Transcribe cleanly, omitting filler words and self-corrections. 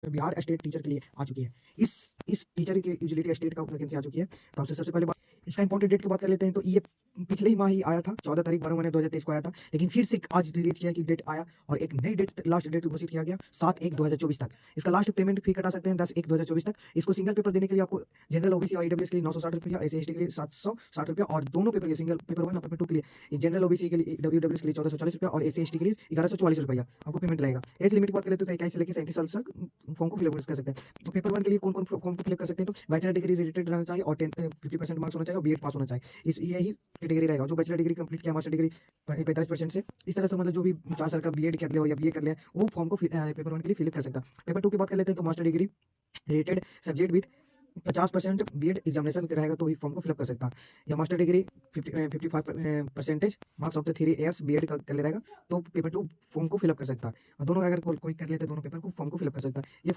Bihar state teacher के लिए आ चुकी है। इस टीचर की एलिजिबिलिटी स्टेट का वैकेंसी आ चुकी है। तो आपसे सबसे पहले इसका इंपॉर्टेंट डेट की बात कर लेते हैं। तो ये पिछले ही माह ही आया था, 14 तारीख 12 महीने 2023 को आया था, लेकिन फिर से आज रिलीज किया कि डेट आया और एक नई डेट, लास्ट डेट घोषित किया गया 7/1/2024 तक। इसका लास्ट पेमेंट फी कटा सकते हैं 10/1/2024 तक। इसको सिंगल पेपर देने के लिए आपको जनरल ओबीसी और ईडब्ल्यूएस के लिए 960 रुपया, एससी एसटी के लिए 760 रुपया और दोनों पेपर के सिंगल पेपर 1 और पेपर 2 के लिए जनरल ओबीसी के लिए ईडब्ल्यूएस के लिए 1440 रुपया और एससी एसटी के लिए 1144 रुपया आपको पेमेंट लगेगा। एज लिमिट की बात करें तो 21 से लेकर 37 साल तक फॉर्म को फिलअप कर सकते हैं। तो पेपर 1 के लिए कौन-कौन फॉर्म को फिलअप कर सकते हैं? तो बैचलर डिग्री रिलेटेड रहना चाहिए और 50% मार्क्स होना चाहिए और बीएड पास होना चाहिए। इस यही कैटेगरी रहेगा। जो बैचलर डिग्री कंप्लीट किया, मास्टर डिग्री 45% से, इस तरह से मतलब जो भी 4 साल का बीएड कर लिया हो या बीए कर लिया, वो फॉर्म को पेपर 1 के लिए फिलअप कर सकता है। पेपर 2 की बात कर लेते हैं। तो master degree related subject with 50% BEd examination रहेगा तो ही फॉर्म को फिलअप कर सकता है। या master degree 55% marks of the 3 years BEd कर ले रहेगा तो पेपर 2 फॉर्म को फिलअप कर सकता है। और दोनों अगर कोई कर लेते हैं दोनों पेपर को, फॉर्म को फिलअप कर सकता है। ये